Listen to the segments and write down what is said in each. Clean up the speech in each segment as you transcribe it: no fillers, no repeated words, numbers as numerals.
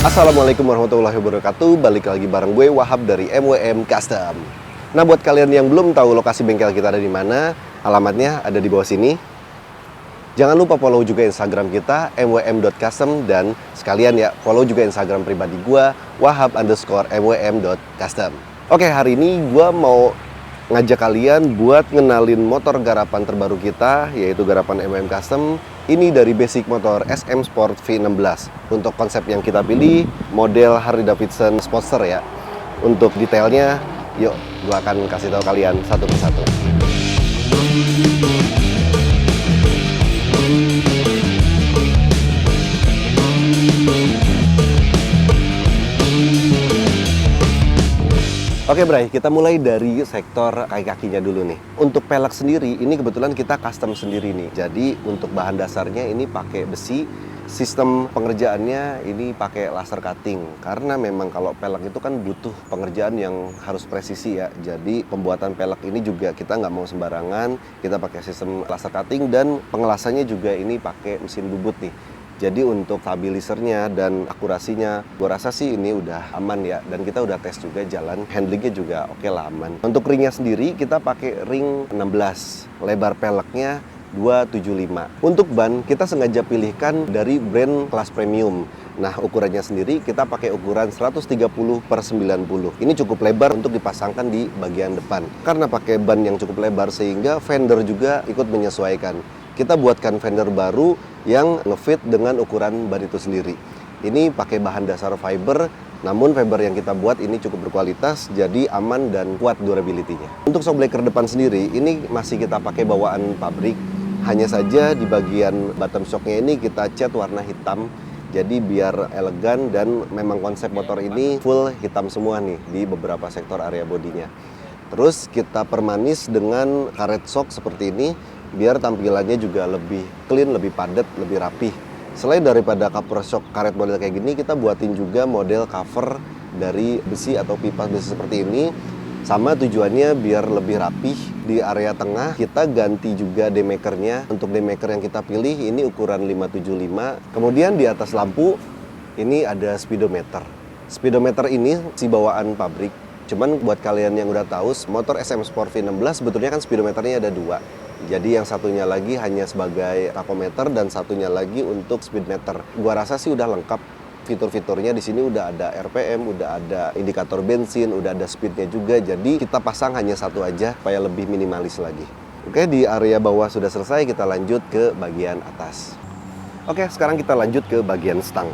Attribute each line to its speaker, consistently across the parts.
Speaker 1: Assalamualaikum warahmatullahi wabarakatuh. Balik lagi bareng gue Wahab dari MWM Custom. Nah, buat kalian yang belum tahu lokasi bengkel kita ada di mana, alamatnya ada di bawah sini. Jangan lupa follow juga Instagram kita mwm.custom dan sekalian ya follow juga Instagram pribadi gue wahab_mwm.custom. Oke, hari ini gue mau ngajak kalian buat ngenalin motor garapan terbaru kita, yaitu garapan MWM Custom. Ini dari basic motor SM Sport V16. Untuk konsep yang kita pilih, model Harley Davidson Sportster ya. Untuk detailnya, yuk gue akan kasih tahu kalian satu persatu. Oke Bray, kita mulai dari sektor kaki-kakinya dulu nih. Untuk pelek sendiri, ini kebetulan kita custom sendiri nih. Jadi untuk bahan dasarnya ini pakai besi, sistem pengerjaannya ini pakai laser cutting. Karena memang kalau pelek itu kan butuh pengerjaan yang harus presisi ya. Jadi pembuatan pelek ini juga kita nggak mau sembarangan, kita pakai sistem laser cutting dan pengelasannya juga ini pakai mesin bubut nih. Jadi untuk stabilisernya dan akurasinya, gue rasa sih ini udah aman ya. Dan kita udah tes juga jalan, handlingnya juga oke lah aman. Untuk ringnya sendiri kita pakai ring 16, lebar peleknya 275. Untuk ban kita sengaja pilihkan dari brand kelas premium. Nah ukurannya sendiri kita pakai ukuran 130/90. Ini cukup lebar untuk dipasangkan di bagian depan. Karena pakai ban yang cukup lebar sehingga fender juga ikut menyesuaikan. Kita buatkan fender baru yang ngefit dengan ukuran ban itu sendiri. Ini pakai bahan dasar fiber, namun fiber yang kita buat ini cukup berkualitas, jadi aman dan kuat durability-nya. Untuk shock breaker depan sendiri, ini masih kita pakai bawaan pabrik. Hanya saja di bagian bottom shock-nya ini kita cat warna hitam, jadi biar elegan dan memang konsep motor ini full hitam semua nih di beberapa sektor area bodinya. Terus kita permanis dengan karet shock seperti ini, biar tampilannya juga lebih clean, lebih padat, lebih rapih. Selain daripada cover shock karet model kayak gini, kita buatin juga model cover dari besi atau pipa besi seperti ini. Sama tujuannya biar lebih rapih. Di area tengah kita ganti juga demakernya. Untuk demaker yang kita pilih ini ukuran 575. Kemudian di atas lampu ini ada speedometer. Speedometer ini si bawaan pabrik. Cuman buat kalian yang udah tahu, motor SM Sport V16 sebetulnya kan speedometernya ada dua. Jadi yang satunya lagi hanya sebagai tachometer dan satunya lagi untuk speedometer. Gua rasa sih udah lengkap fitur-fiturnya. Di sini udah ada RPM, udah ada indikator bensin, udah ada speednya juga. Jadi kita pasang hanya satu aja supaya lebih minimalis lagi. Oke, di area bawah sudah selesai, kita lanjut ke bagian atas. Oke, sekarang kita lanjut ke bagian stang.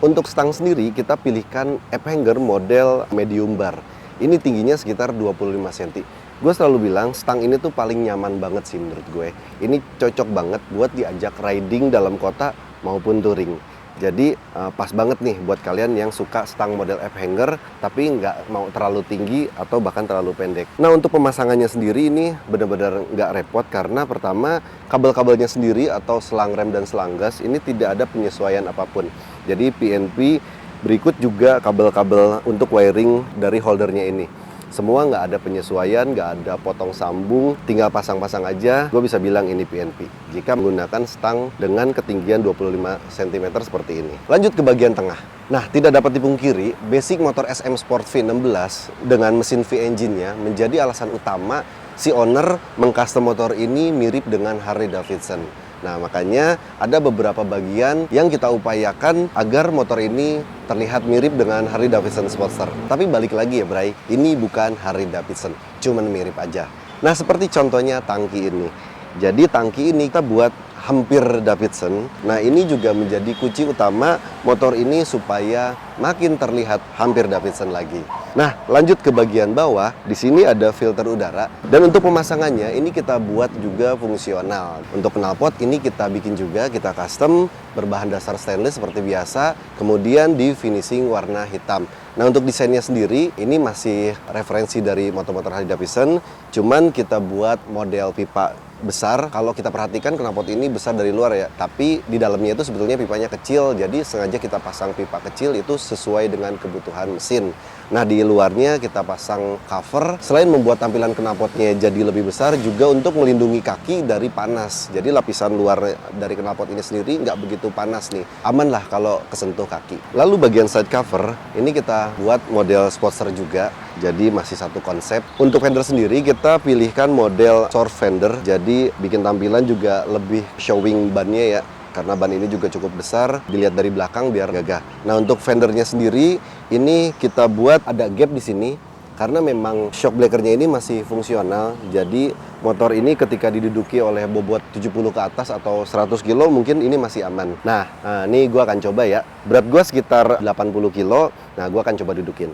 Speaker 1: Untuk stang sendiri kita pilihkan app hanger model medium bar. Ini tingginya sekitar 25 cm. Gue selalu bilang stang ini tuh paling nyaman banget sih menurut gue. Ini cocok banget buat diajak riding dalam kota maupun touring. Jadi pas banget nih buat kalian yang suka stang model app hanger tapi nggak mau terlalu tinggi atau bahkan terlalu pendek. Nah untuk pemasangannya sendiri ini benar-benar nggak repot karena pertama kabel-kabelnya sendiri atau selang rem dan selang gas ini tidak ada penyesuaian apapun. Jadi PNP berikut juga kabel-kabel untuk wiring dari holdernya ini. Semua nggak ada penyesuaian, nggak ada potong sambung, tinggal pasang-pasang aja. Gue bisa bilang ini PNP jika menggunakan stang dengan ketinggian 25 cm seperti ini. Lanjut ke bagian tengah. Nah, tidak dapat dipungkiri, basic motor SM Sport V16 dengan mesin V-engine-nya menjadi alasan utama si owner mengcustom motor ini mirip dengan Harley Davidson. Nah, makanya ada beberapa bagian yang kita upayakan agar motor ini terlihat mirip dengan Harley Davidson Sportster. Tapi balik lagi ya Bray, ini bukan Harley Davidson, cuman mirip aja. Nah, seperti contohnya tangki ini. Jadi tangki ini kita buat hampir Davidson. Nah, ini juga menjadi kunci utama motor ini supaya makin terlihat hampir Davidson lagi. Nah, lanjut ke bagian bawah. Di sini ada filter udara dan untuk pemasangannya ini kita buat juga fungsional. Untuk knalpot ini kita bikin juga, kita custom berbahan dasar stainless seperti biasa, kemudian di finishing warna hitam. Nah, untuk desainnya sendiri ini masih referensi dari motor-motor Harley Davidson, cuman kita buat model pipa besar. Kalau kita perhatikan knalpot ini besar dari luar ya, tapi di dalamnya itu sebetulnya pipanya kecil, jadi sengaja kita pasang pipa kecil itu sesuai dengan kebutuhan mesin. Nah, di luarnya kita pasang cover. Selain membuat tampilan knalpotnya jadi lebih besar, juga untuk melindungi kaki dari panas. Jadi lapisan luar dari knalpot ini sendiri nggak begitu panas nih. Aman lah kalau kesentuh kaki. Lalu bagian side cover, ini kita buat model Sportster juga. Jadi masih satu konsep. Untuk fender sendiri kita pilihkan model short fender. Jadi bikin tampilan juga lebih showing bannya ya. Karena ban ini juga cukup besar, dilihat dari belakang biar gagah. Nah, untuk fendernya sendiri, ini kita buat ada gap di sini, karena memang shock breakernya ini masih fungsional. Jadi, motor ini ketika diduduki oleh bobot 70 ke atas atau 100 kilo, mungkin ini masih aman. Nah, ini gue akan coba ya. Berat gue sekitar 80 kilo, nah gue akan coba dudukin.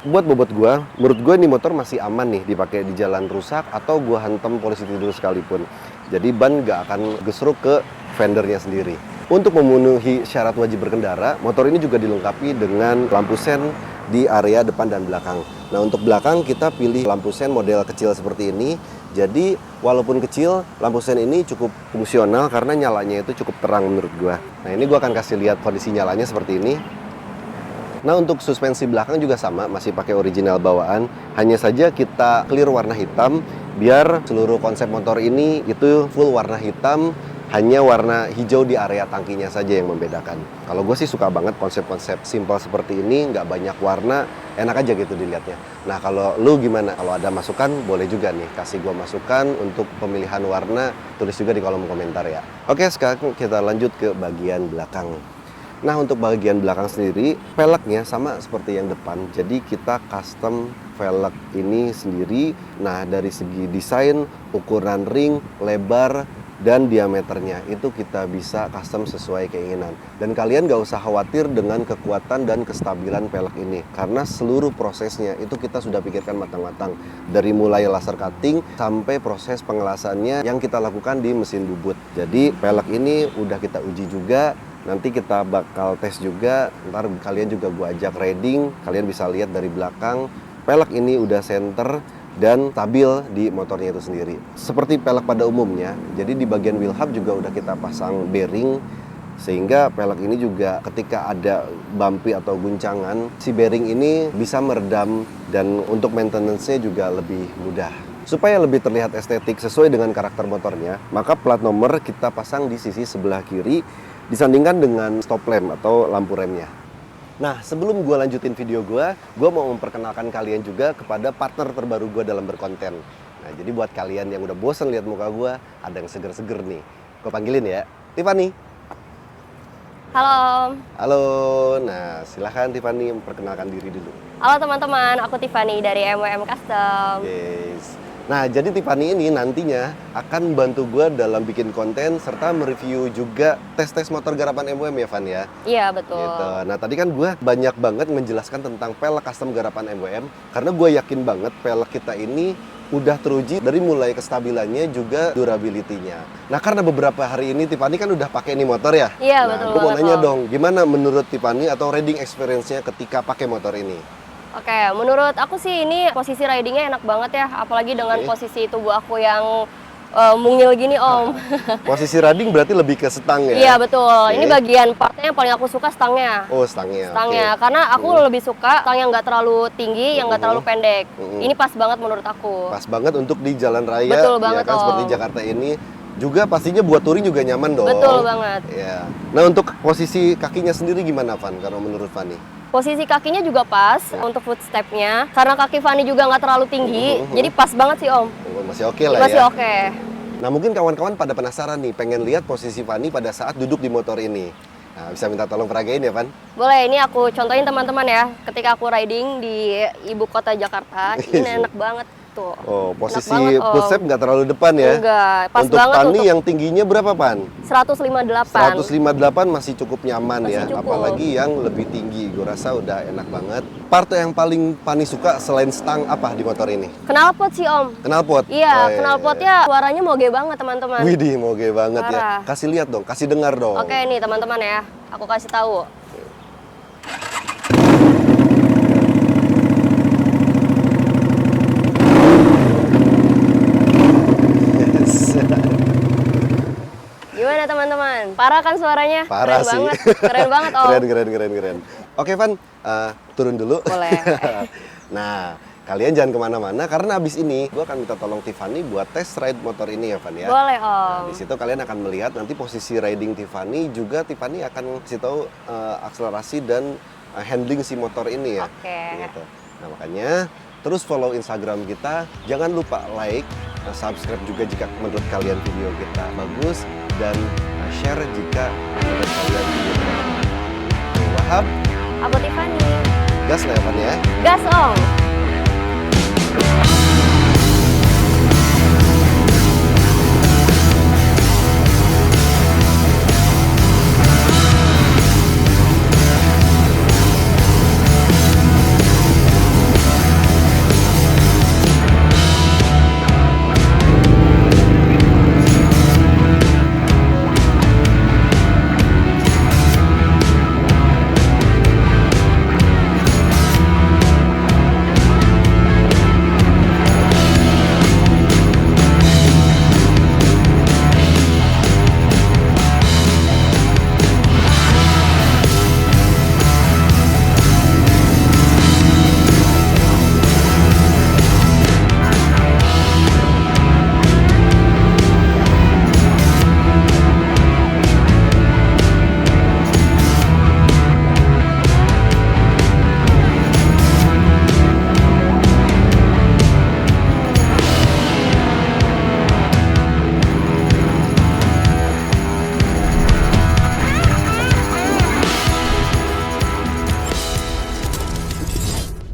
Speaker 1: Buat bobot gua, menurut gua ini motor masih aman nih dipakai di jalan rusak atau gua hantam polisi tidur sekalipun. Jadi ban nggak akan gesruk ke fendernya sendiri. Untuk memenuhi syarat wajib berkendara, motor ini juga dilengkapi dengan lampu sen di area depan dan belakang. Nah, untuk belakang kita pilih lampu sen model kecil seperti ini. Jadi walaupun kecil, lampu sen ini cukup fungsional karena nyalanya itu cukup terang menurut gua. Nah, ini gua akan kasih lihat kondisi nyalanya seperti ini. Nah, untuk suspensi belakang juga sama, masih pakai original bawaan. Hanya saja kita clear warna hitam, biar seluruh konsep motor ini itu full warna hitam, hanya warna hijau di area tangkinya saja yang membedakan. Kalau gue sih suka banget konsep-konsep simple seperti ini, nggak banyak warna, enak aja gitu dilihatnya. Nah, kalau lu gimana? Kalau ada masukan, boleh juga nih, kasih gue masukan untuk pemilihan warna, tulis juga di kolom komentar ya. Oke, sekarang kita lanjut ke bagian belakang. Nah, untuk bagian belakang sendiri, velgnya sama seperti yang depan. Jadi kita custom velg ini sendiri. Nah, dari segi desain, ukuran ring, lebar, dan diameternya itu kita bisa custom sesuai keinginan. Dan kalian gak usah khawatir dengan kekuatan dan kestabilan velg ini, karena seluruh prosesnya itu kita sudah pikirkan matang-matang. Dari mulai laser cutting sampai proses pengelasannya yang kita lakukan di mesin bubut. Jadi velg ini udah kita uji juga. Nanti kita bakal tes juga, ntar kalian juga gua ajak riding, kalian bisa lihat dari belakang, velg ini udah center dan stabil di motornya itu sendiri. Seperti velg pada umumnya, jadi di bagian wheel hub juga udah kita pasang bearing, sehingga velg ini juga ketika ada bumpy atau guncangan, si bearing ini bisa meredam dan untuk maintenance-nya juga lebih mudah. Supaya lebih terlihat estetik sesuai dengan karakter motornya, maka plat nomor kita pasang di sisi sebelah kiri, disandingkan dengan stop lamp atau lampu remnya. Nah, sebelum gue lanjutin video gue mau memperkenalkan kalian juga kepada partner terbaru gue dalam berkonten. Nah, jadi buat kalian yang udah bosen lihat muka gue, ada yang seger-seger nih. Gue panggilin ya, Tiffany.
Speaker 2: Halo.
Speaker 1: Halo, nah silahkan Tiffany memperkenalkan diri dulu.
Speaker 2: Halo teman-teman, aku Tiffany dari MWM Custom.
Speaker 1: Yes. Nah, jadi Tiffany ini nantinya akan bantu gue dalam bikin konten serta mereview juga tes-tes motor garapan MWM ya, Van ya?
Speaker 2: Iya, betul.
Speaker 1: Gitu. Nah, tadi kan gue banyak banget menjelaskan tentang pelek custom garapan MWM karena gue yakin banget pelek kita ini udah teruji dari mulai kestabilannya juga durability-nya. Nah, karena beberapa hari ini Tiffany kan udah pakai nih motor ya?
Speaker 2: Iya,
Speaker 1: nah,
Speaker 2: betul.
Speaker 1: Gue mau nanya dong, gimana menurut Tiffany atau riding experience-nya ketika pakai motor ini?
Speaker 2: Oke, menurut aku sih ini posisi ridingnya enak banget ya, apalagi dengan posisi tubuh aku yang mungil gini Om.
Speaker 1: Posisi riding berarti lebih ke stang ya?
Speaker 2: Iya betul, ini bagian partnya yang paling aku suka stangnya.
Speaker 1: Oh, stangnya.
Speaker 2: Stangnya, karena aku lebih suka stang yang nggak terlalu tinggi, yang nggak terlalu pendek. Ini pas banget menurut aku.
Speaker 1: Pas banget untuk di jalan raya.
Speaker 2: Betul banget
Speaker 1: ya kan,
Speaker 2: Om.
Speaker 1: seperti Jakarta ini. Juga pastinya buat touring juga nyaman dong.
Speaker 2: Betul banget.
Speaker 1: Ya. Nah, untuk posisi kakinya sendiri gimana, Van? Kalau menurut Fanny?
Speaker 2: Posisi kakinya juga pas untuk footstepnya, karena kaki Fanny juga nggak terlalu tinggi, jadi pas banget sih Om.
Speaker 1: Oh, masih oke lah
Speaker 2: Masih
Speaker 1: ya?
Speaker 2: oke.
Speaker 1: Nah, mungkin kawan-kawan pada penasaran nih, pengen lihat posisi Fanny pada saat duduk di motor ini. Nah, bisa minta tolong peragain ya, Van?
Speaker 2: Boleh, ini aku contohin teman-teman ya, ketika aku riding di ibu kota Jakarta, ini enak banget tuh.
Speaker 1: Oh, posisi
Speaker 2: banget,
Speaker 1: footstep nggak terlalu depan ya?
Speaker 2: Enggak, pas
Speaker 1: untuk
Speaker 2: banget
Speaker 1: Fanny
Speaker 2: untuk
Speaker 1: yang tingginya berapa, Pan?
Speaker 2: 158.
Speaker 1: 158 masih cukup nyaman
Speaker 2: Masih
Speaker 1: ya,
Speaker 2: cukup.
Speaker 1: apalagi yang lebih tinggi. Gue rasa udah enak banget. Part yang paling Fanny suka selain stang apa di motor ini?
Speaker 2: Knalpot sih Om.
Speaker 1: Knalpot?
Speaker 2: Iya, knalpotnya suaranya moge banget teman-teman.
Speaker 1: Widih, moge banget
Speaker 2: Parah.
Speaker 1: ya. Kasih lihat dong, kasih dengar dong.
Speaker 2: Oke nih teman-teman ya, aku kasih tahu. Gimana teman-teman? Parah kan suaranya?
Speaker 1: Parah
Speaker 2: Keren
Speaker 1: sih.
Speaker 2: banget. Keren banget Om.
Speaker 1: Keren. Oke Van, turun dulu.
Speaker 2: Boleh.
Speaker 1: Nah, kalian jangan kemana-mana karena abis ini gue akan minta tolong Tiffany buat test ride motor ini ya Van ya.
Speaker 2: Boleh
Speaker 1: Nah,
Speaker 2: Om.
Speaker 1: di situ kalian akan melihat nanti posisi riding Tiffany, juga Tiffany akan kasih tahu akselerasi dan handling si motor ini ya.
Speaker 2: Oke.
Speaker 1: Gitu. Nah makanya terus follow Instagram kita, jangan lupa like, subscribe juga jika menurut kalian video kita bagus, dan share jika menurut kalian video kita bagus. Wahab,
Speaker 2: Aku Tiffany.
Speaker 1: gas lah ya Van ya.
Speaker 2: Gas Om.